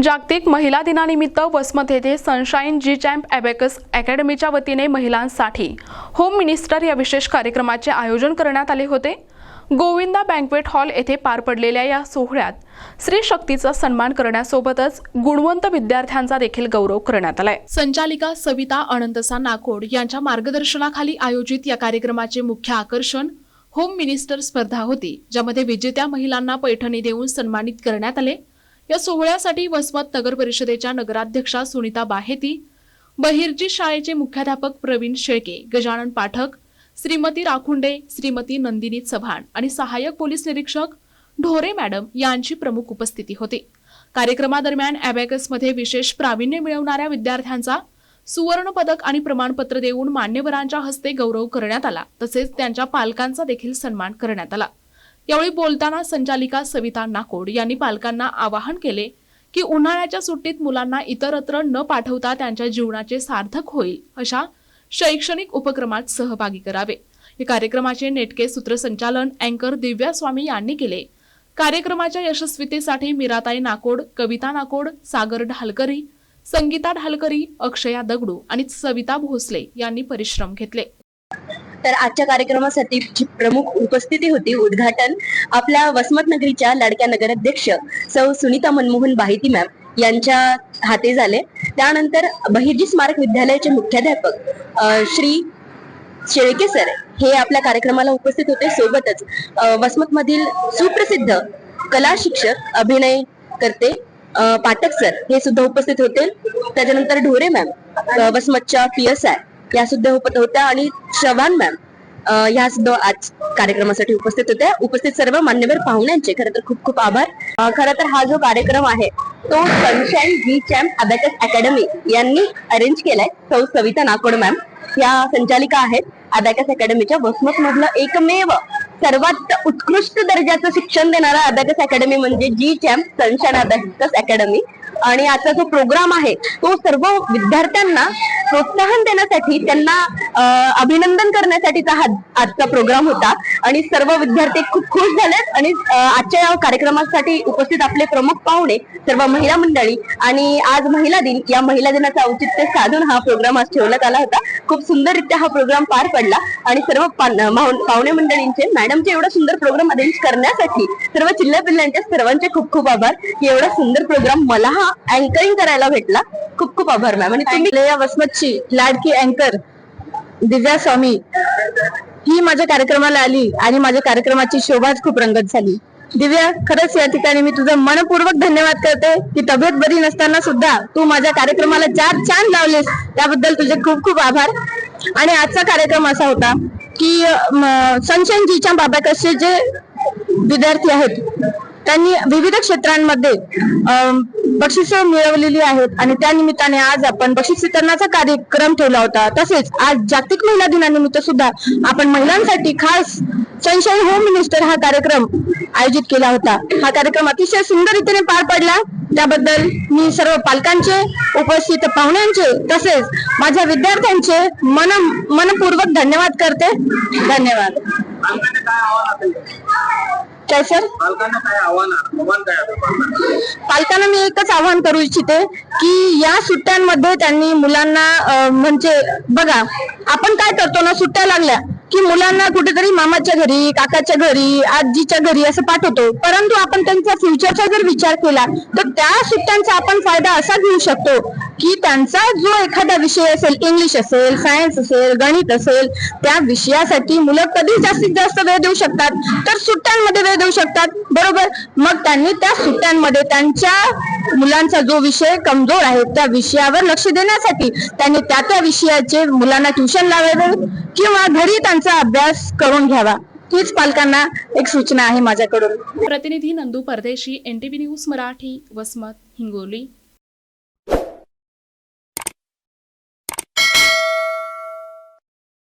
जागतिक महिला दिनानिमित्त वसमत येथे सनशाईन जी चॅम्प ॲबॅकस अकॅडमीच्या वतीने महिलांसाठी होम मिनिस्टर या विशेष कार्यक्रमाचे आयोजन करण्यात आले होते। गोविंदा बँक्वेट हॉल येथे पार पडलेल्या या सोहळ्यात स्त्री शक्तीचा सन्मान करण्यासोबतच गुणवंत विद्यार्थ्यांचा देखील गौरव करण्यात आलाय। संचालिका सविता अनंतसा नाकोड यांच्या मार्गदर्शनाखाली आयोजित या कार्यक्रमाचे मुख्य आकर्षण होम मिनिस्टर स्पर्धा होती, ज्यामध्ये विजेत्या महिलांना पैठणी देऊन सन्मानित करण्यात आले। या सोहळ्यासाठी वसमत नगर परिषदेच्या नगराध्यक्षा सुनीता बाहेती, बहिर्जी शाळेचे मुख्याध्यापक प्रवीण शेळके, गजानन पाठक, श्रीमती राखुंडे, श्रीमती नंदिनी चव्हाण आणि सहाय्यक पोलीस निरीक्षक ढोरे मॅडम यांची प्रमुख उपस्थिती होती। कार्यक्रमादरम्यान ॲबॅकसमध्ये विशेष प्रावीण्य मिळवणाऱ्या विद्यार्थ्यांचा सुवर्ण पदक आणि प्रमाणपत्र देऊन मान्यवरांच्या हस्ते गौरव करण्यात आला, तसेच त्यांच्या पालकांचा देखील सन्मान करण्यात आला। यावेळी बोलताना संचालिका सविता नाकोड यांनी पालकांना आवाहन केले की उन्हाळ्याच्या सुट्टीत मुलांना इतरत्र न पाठवता त्यांच्या जीवनाचे सार्थक होईल अशा शैक्षणिक उपक्रमात सहभागी करावे। या कार्यक्रमाचे नेटके सूत्रसंचालन अँकर दिव्या स्वामी यांनी केले। कार्यक्रमाच्या यशस्वीतेसाठी मीराताई नाकोड, कविता नाकोड, सागर ढालकरी, संगीता ढालकरी, अक्षया दगडू आणि सविता भोसले यांनी परिश्रम घेतले। तर आजच्या कार्यक्रमासाठी जी प्रमुख उपस्थिती होती, उद्घाटन आपल्या वसमत नगरीच्या लाडक्या नगराध्यक्ष सौ सुनीता मनमोहन बाहेती मॅम यांच्या हाती झाले। त्यानंतर बहिर्जी स्मारक विद्यालयाचे मुख्याध्यापक श्री शेळके सर हे आपल्या कार्यक्रमाला उपस्थित होते। सोबतच वसमत मधील सुप्रसिद्ध कला शिक्षक, अभिनय करते पाठक सर हे सुद्धा उपस्थित होते। त्याच्यानंतर ढोरे मॅम वसमतच्या PSI या सुद्धा होत्या आणि चव्हाण मॅम या सुद्धा आज कार्यक्रमासाठी उपस्थित होत्या। उपस्थित सर्व मान्यवर पाहुण्यांचे खरं तर खूप खूप आभार। खरं तर हा जो कार्यक्रम आहे तो सनशाईन जी चॅम्प ॲबॅकस अकॅडमी यांनी अरेंज केलाय। सौ सविता नाकोड मॅम या संचालिका आहेत ॲबॅकस अकॅडमीच्या। वसमत मधलं एकमेव सर्वात उत्कृष्ट दर्जाचं शिक्षण देणारा ॲबॅकस अकॅडमी म्हणजे जी चॅम्प सनशाईन ॲबॅकस अकॅडमी। आणि आजचा जो प्रोग्राम आहे तो सर्व विद्यार्थ्यांना प्रोत्साहन देण्यासाठी, त्यांना अभिनंदन करण्यासाठीचा हा आजचा प्रोग्राम होता आणि सर्व विद्यार्थी खूप खुश झालेत। आणि आजच्या या कार्यक्रमासाठी उपस्थित आपले प्रमुख पाहुणे, सर्व महिला मंडळी आणि आज महिला दिन, या महिला दिनाचं औचित्य साधून हा प्रोग्राम आज ठेवण्यात आला होता। खूप सुंदररित्या हा प्रोग्राम पार पडला आणि सर्व पाहुणे मंडळींचे, मॅडमचे एवढा सुंदर प्रोग्राम अरेंज करण्यासाठी सर्व चिल्ल्या पिल्ल्यांच्या सर्वांचे खूप खूप आभार की एवढा सुंदर प्रोग्राम मला हा अँकरिंग करायला भेटला। खूप खूप आभार मॅम। आणि तुम्ही या वसमतची लाडकी अँकर दिव्या स्वामी ही माझ्या कार्यक्रमाला आली आणि माझ्या कार्यक्रमाची शोभाच खूप रंगत झाली। दिव्या, खरंच या ठिकाणी मी तुझं मनपूर्वक धन्यवाद करते की तब्येत बरी नसताना सुद्धा तू माझ्या कार्यक्रमाला 4 चांद लावलेस, त्याबद्दल तुझे खूप खूप आभार। आणि आजचा कार्यक्रम असा होता की सनशाईन जी चॅम्प ॲबॅकसचे जे विद्यार्थी आहेत त्यांनी विविध क्षेत्रांमध्ये बक्षिसं मिळवलेली आहेत आणि त्या निमित्ताने आज आपण बक्षीस वितरणाचा कार्यक्रम ठेवला होता। तसेच आज जागतिक महिला दिनानिमित्त सुद्धा आपण महिलांसाठी खास सनशाईन होम मिनिस्टर हा कार्यक्रम आयोजित केला होता। हा कार्यक्रम अतिशय सुंदर रीतीने पार पडला, त्याबद्दल मी सर्व पालकांचे, उपस्थित पाहुण्यांचे तसेच माझ्या विद्यार्थ्यांचे मनपूर्वक धन्यवाद करते। धन्यवाद। काय सर? पालकांना मी एकच आवाहन करू इच्छिते की या सुट्ट्यांमध्ये त्यांनी मुलांना म्हणजे बघा, आपण काय करतो ना, सुट्ट्या लागल्या की मुलांना कुठेतरी मामाच्या घरी, काकाच्या घरी, आजीच्या घरी असं पाठवतो, परंतु आपण त्यांच्या फ्युचरचा जर विचार केला तर त्या सुट्ट्यांचा आपण फायदा असा घेऊ शकतो की त्यांचा जो एखादा विषय असेल, इंग्लिश असेल, सायन्स असेल, गणित असेल, त्या विषयासाठी मुलं कधी जास्तीत जास्त वेळ देऊ शकतात तर सुट्ट्यांमध्ये वेळ देऊ शकतात, बरोबर। मग त्यांनी त्या सुट्ट्यांमध्ये त्यांच्या मुलांचा जो विषय कमजोर आहे त्या विषयावर लक्ष देण्यासाठी त्यांनी त्या विषयाचे मुलांना ट्युशन लावावे किंवा घरी त्यांचा अभ्यास करून घ्यावा। हीच पालकांना एक सूचना आहे माझ्याकडून। प्रतिनिधी नंदू परदेशी, NTV न्यूज मराठी, वसमत, हिंगोली।